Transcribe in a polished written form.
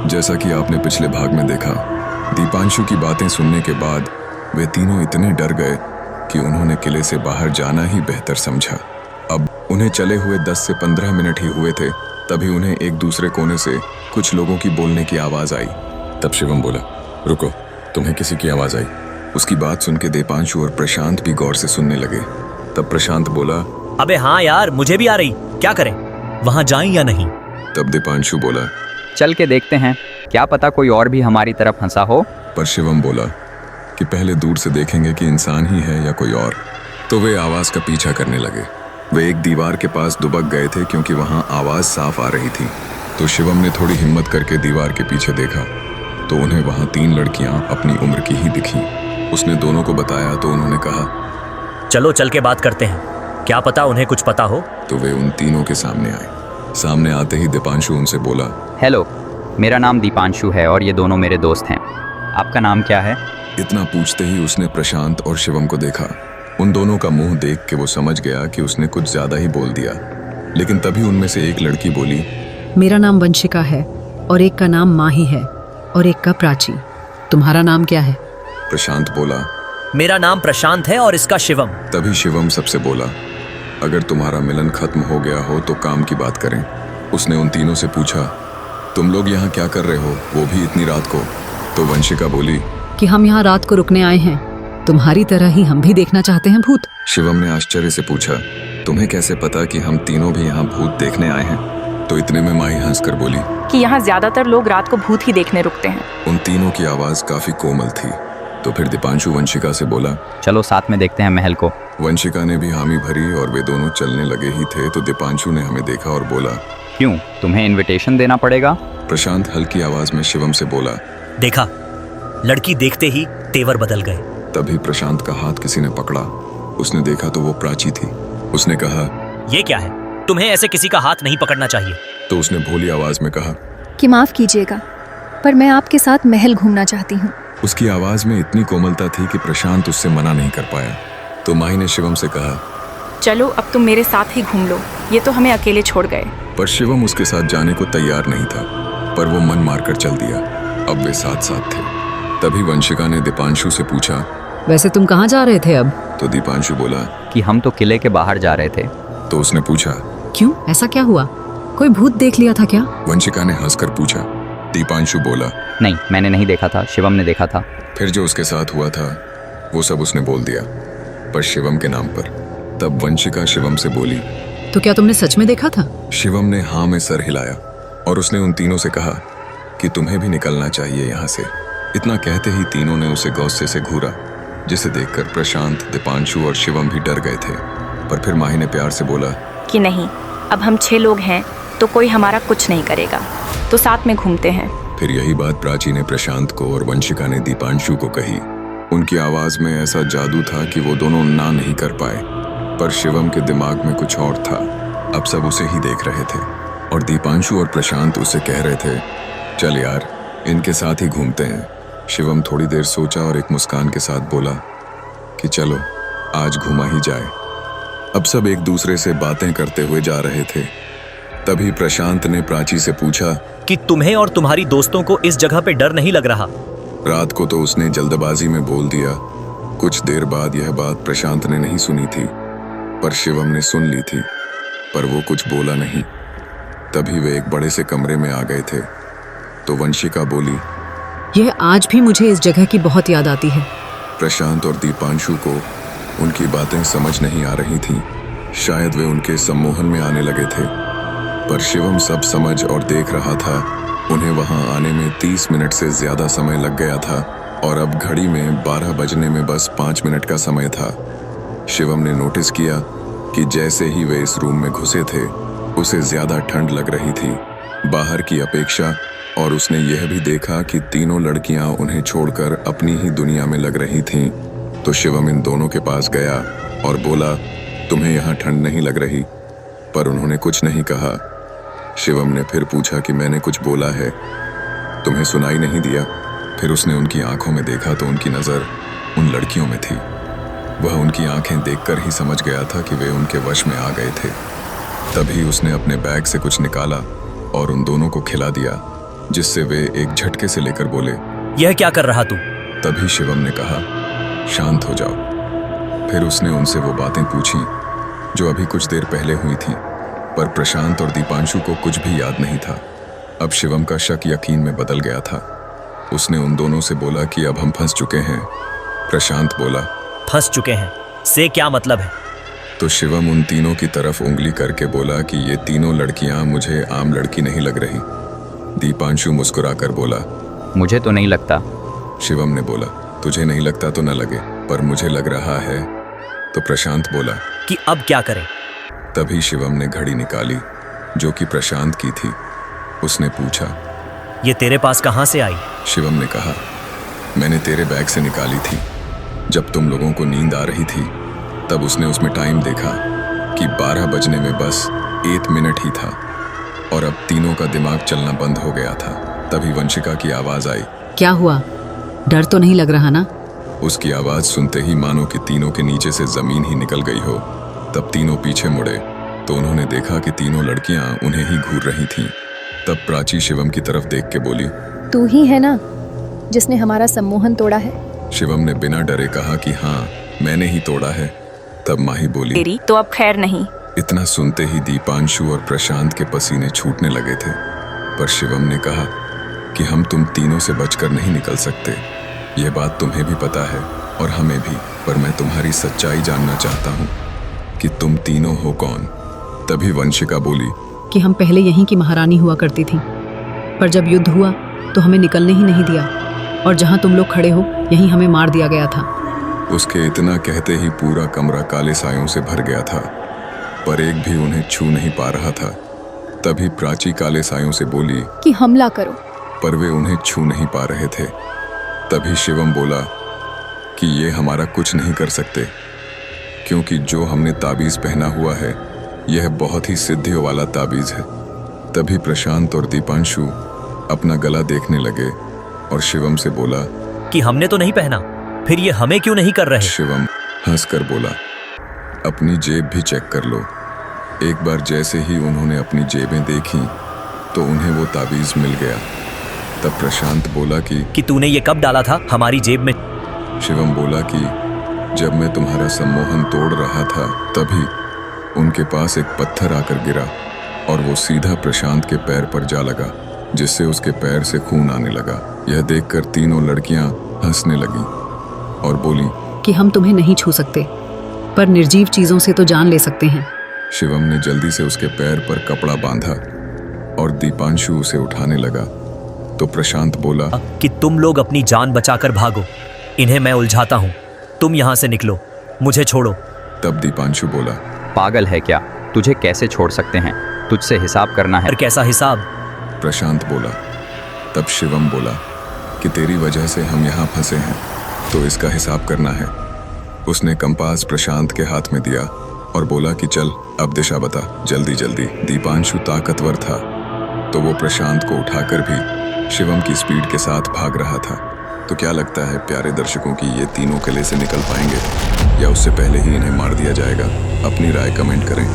जैसा कि आपने पिछले भाग में देखा, दीपांशु की बातें सुनने के बाद वे तीनों इतने डर गए कि उन्होंने किले से बाहर जाना ही बेहतर समझा। अब उन्हें चले हुए 10 से 15 मिनट ही हुए थे, तभी उन्हें एक दूसरे कोने से कुछ लोगों की बोलने की आवाज़ आई। तब शिवम बोला, रुको, तुम्हें किसी की आवाज़ आई। उसकी बात सुन के दीपांशु और प्रशांत भी गौर से सुनने लगे। तब प्रशांत बोला, अबे हाँ यार, मुझे भी आ रही, क्या करें, वहां जाएं या नहीं? तब दीपांशु बोला, चल के देखते हैं, क्या पता कोई और भी हमारी तरफ हंसा हो। पर शिवम बोला कि पहले दूर से देखेंगे कि इंसान ही है या कोई और। तो वे आवाज़ का पीछा करने लगे। वे एक दीवार के पास दुबक गए थे क्योंकि वहां आवाज़ साफ आ रही थी। तो शिवम ने थोड़ी हिम्मत करके दीवार के पीछे देखा तो उन्हें वहां 3 लड़कियां अपनी उम्र की ही दिखी। उसने दोनों को बताया तो उन्होंने कहा, चलो चल के बात करते हैं, क्या पता उन्हें कुछ पता हो। तो वे उन तीनों के सामने आए। सामने आते ही दीपांशु उनसे बोला, हेलो, मेरा नाम दीपांशु है और ये दोनों मेरे दोस्त हैं। आपका नाम क्या है? इतना पूछते ही उसने प्रशांत और शिवम को देखा। उन दोनों का मुंह देख के वो समझ गया कि उसने कुछ ज्यादा ही बोल दिया। लेकिन तभी उनमें से एक लड़की बोली, मेरा नाम वंशिका है और एक का नाम माही है और एक का प्राची। तुम्हारा नाम क्या है? प्रशांत बोला, मेरा नाम प्रशांत है और इसका शिवम। तभी शिवम सबसे बोला, अगर तुम्हारा मिलन खत्म हो गया हो तो काम की बात करें। उसने उन तीनों से पूछा, तुम लोग यहाँ क्या कर रहे हो, वो भी इतनी रात को? तो वंशिका बोली कि हम यहाँ रात को रुकने आए हैं, तुम्हारी तरह ही हम भी देखना चाहते हैं भूत। शिवम ने आश्चर्य से पूछा, तुम्हें कैसे पता कि हम तीनों भी यहाँ भूत देखने आए हैं? तो इतने में माही हंसकर बोली कि यहाँ ज्यादातर लोग रात को भूत ही देखने रुकते हैं। उन तीनों की आवाज काफी कोमल थी। तो फिर दीपांशु वंशिका से बोला, चलो साथ में देखते हैं महल को। वंशिका ने भी हामी भरी और वे दोनों चलने लगे ही थे तो दीपांशु ने हमें देखा और बोला, क्यों, तुम्हें इनविटेशन देना पड़ेगा? प्रशांत हल्की आवाज में शिवम से बोला। देखा, लड़की देखते ही तेवर बदल गए। तभी प्रशांत का हाथ किसी ने पकड़ा। उसने देखा तो वो प्राची थी। उसने कहा, ये क्या है, तुम्हें ऐसे किसी का हाथ नहीं पकड़ना चाहिए। तो उसने भोली आवाज में कहा कि माफ कीजिएगा, पर मैं आपके साथ महल घूमना चाहती हूँ। उसकी आवाज में इतनी कोमलता थी कि प्रशांत उससे मना नहीं कर पाया। तो माही ने शिवम से कहा, चलो अब तुम मेरे साथ ही घूम लो, ये तो हमें अकेले छोड़ गए। पर शिवम उसके साथ जाने को तैयार नहीं था, पर वो मन मारकर चल दिया। अब वे साथ साथ थे। तभी वंशिका ने दीपांशु से पूछा, वैसे तुम कहाँ जा रहे थे अब? तो दीपांशु बोला कि हम तो किले के बाहर जा रहे थे। तो उसने पूछा, क्यों, ऐसा क्या हुआ, कोई भूत देख लिया था क्या? वंशिका ने हंसकर पूछा। दीपांशु बोला, नहीं, मैंने नहीं देखा था, शिवम ने देखा था। फिर जो उसके साथ हुआ था वो सब उसने बोल दिया, पर शिवम के नाम पर। तब वंशिका शिवम से बोली, तो क्या तुमने सच में देखा था? शिवम ने हाँ में सर हिलाया और उसने उन तीनों से कहा कि तुम्हें भी निकलना चाहिए यहाँ से। इतना कहते ही तीनों ने उसे गुस्से से घूरा, जिसे देखकर प्रशांत, दीपांशु और शिवम भी डर गए थे। पर फिर माही ने प्यार से बोला कि नहीं, अब हम 6 लोग हैं तो कोई हमारा कुछ नहीं करेगा, तो साथ में घूमते हैं। फिर यही बात प्राची ने प्रशांत को और वंशिका ने दीपांशु को कही। उनकी आवाज में ऐसा जादू था कि वो दोनों ना नहीं कर पाए। पर शिवम के दिमाग में कुछ और था। अब सब उसे ही देख रहे थे और दीपांशु और प्रशांत उसे कह रहे थे, चल यार, इनके साथ ही घूमते हैं। शिवम थोड़ी देर सोचा और एक मुस्कान के साथ बोला कि चलो आज घूमा ही जाए। अब सब एक दूसरे से बातें करते हुए जा रहे थे। तभी प्रशांत ने प्राची से पूछा कि तुम्हें और तुम्हारी दोस्तों को इस जगह पे डर नहीं लग रहा? रात को तो उसने जल्दबाजी में बोल दिया। कुछ देर बाद यह बात प्रशांत ने नहीं सुनी थी, पर शिवम ने सुन ली थी, पर वो कुछ बोला नहीं। तभी वे एक बड़े से कमरे में आ गए थे। तो वंशिका बोली, यह आज भी मुझे इस जगह की बहुत याद आती है। प्रशांत और दीपांशु को उनकी बातें समझ नहीं आ रही थीं। शायद वे उनके सम्मोहन में आने लगे थे, पर शिवम सब समझ और देख रहा था। उन्हें वहां आने में 30 मिनट से ज्यादा समय लग गया था और अब घड़ी में 12 बजने में बस 5 मिनट का समय था। शिवम ने नोटिस किया कि जैसे ही वे इस रूम में घुसे थे, उसे ज्यादा ठंड लग रही थी बाहर की अपेक्षा। और उसने यह भी देखा कि तीनों लड़कियां उन्हें छोड़कर अपनी ही दुनिया में लग रही थीं। तो शिवम इन दोनों के पास गया और बोला, तुम्हें यहाँ ठंड नहीं लग रही? पर उन्होंने कुछ नहीं कहा। शिवम ने फिर पूछा कि मैंने कुछ बोला है, तुम्हें सुनाई नहीं दिया? फिर उसने उनकी आंखों में देखा तो उनकी नज़र उन लड़कियों में थी। वह उनकी आंखें देखकर ही समझ गया था कि वे उनके वश में आ गए थे। तभी उसने अपने बैग से कुछ निकाला और उन दोनों को खिला दिया। जिससे वे एक झटके से लेकर बोले। यह क्या कर रहा तू? तभी शिवम ने कहा, शांत हो जाओ। फिर उसने उनसे वो बातें पूछी जो अभी कुछ देर पहले हुई थी, पर प्रशांत और दीपांशु को कुछ भी याद नहीं था। अब शिवम का शक यकीन में बदल गया था। उसने उन दोनों से बोला कि अब हम फंस चुके हैं। प्रशांत बोला, फंस चुके हैं से क्या मतलब है? तो शिवम उन तीनों की तरफ उंगली करके बोला कि ये तीनों लड़कियां मुझे आम लड़की नहीं लग रही। दीपांशु मुस्कुराकर बोला, मुझे तो नहीं लगता। शिवम ने बोला, तुझे नहीं लगता तो न लगे, पर मुझे लग रहा है। तो प्रशांत बोला कि अब क्या करें? तभी शिवम ने घड़ी निकाली जो कि प्रशांत की थी। उसने पूछा, ये तेरे पास कहाँ से आई? शिवम ने कहा, मैंने तेरे बैग से निकाली थी। जब तुम लोगों को नींद आ रही थी तब उसने उसमें टाइम देखा कि 12 बजने में बस 1 मिनट ही था और अब तीनों का दिमाग चलना बंद हो गया था। तभी वंशिका की आवाज आई। क्या हुआ? डर तो नहीं लग रहा ना? उसकी आवाज सुनते ही मानो कि तीनों के नीचे से जमीन ही निकल गई हो। तब तीनों पीछे मुड़े तो उन्होंने देखा कि तीनों लड़कियां उन्हें ही घूर रही थीं। तब प्राची शिवम की तरफ देख के बोली, तू ही है ना जिसने हमारा सम्मोहन तोड़ा है? शिवम ने बिना डरे कहा कि हाँ, मैंने ही तोड़ा है। तब माही बोली, तेरी तो अब खैर नहीं। इतना सुनते ही दीपांशु और प्रशांत के पसीने छूटने लगे थे, पर शिवम ने कहा कि हम तुम तीनों से बचकर नहीं निकल सकते। यह बात तुम्हें भी पता है और हमें भी, पर मैं तुम्हारी सच्चाई जानना चाहता हूँ कि तुम तीनों हो कौन। तभी वंशिका बोली कि हम पहले यहीं की महारानी हुआ करती थी, पर जब युद्ध हुआ तो हमें निकलने ही नहीं दिया और जहाँ तुम लोग खड़े हो यहीं हमें मार दिया गया था। उसके इतना कहते ही पूरा कमरा काले सायों से भर गया था, पर एक भी उन्हें छू नहीं पा रहा था। तभी प्राची काले सायों से बोली कि हमला करो। पर वे उन्हें छू नहीं पा रहे थे। तभी शिवम बोला कि ये हमारा कुछ नहीं कर सकते, क्योंकि जो हमने ताबीज़ पहना हुआ है यह बहुत ही सिद्धियों वाला ताबीज़ है। तभी प्रशांत और दीपांशु अपना गला देखने लगे और शिवम से बोला कि हमने तो नहीं पहना, फिर ये हमें क्यों नहीं कर रहे? शिवम हंसकर बोला, अपनी जेब भी चेक कर लो। एक बार जैसे ही उन्होंने अपनी जेबें देखी तो उन्हें वो ताबीज़ मिल गया। तब प्रशांत बोला कि तूने ये कब डाला था हमारी जेब में? शिवम बोला कि जब मैं तुम्हारा सम्मोहन तोड़ रहा था तभी उनके पास एक पत्थर आकर गिरा और वो सीधा प्रशांत के पैर पर जा लगा, जिससे उसके पैर से खून आने लगा। यह देखकर तीनों लड़कियां हंसने लगीं और बोली कि हम तुम्हें नहीं छू सकते, पर निर्जीव चीजों से तो जान ले सकते हैं। शिवम ने जल्दी से उसके पैर पर कपड़ा बांधा और दीपांशु उसे उठाने लगा। तो प्रशांत बोला कि तुम लोग अपनी जान बचाकर भागो, इन्हें मैं उलझाता हूँ, तुम यहाँ से निकलो, मुझे छोड़ो। तब दीपांशु बोला, पागल है क्या? तुझे कैसे छोड़ सकते हैं? तुझसे हिसाब करना है। और कैसा हिसाब? प्रशांत बोला। तब शिवम बोला कि तेरी वजह से हम यहाँ फंसे हैं, तो इसका हिसाब करना है। उसने कंपास प्रशांत के हाथ में दिया और बोला कि चल अब दिशा बता, जल्दी जल्दी। दीपांशु ताकतवर था तो वो प्रशांत को उठाकर भी शिवम की स्पीड के साथ भाग रहा था। तो क्या लगता है प्यारे दर्शकों की ये तीनों किले से निकल पाएंगे या उससे पहले ही इन्हें मार दिया जाएगा? अपनी राय कमेंट करें।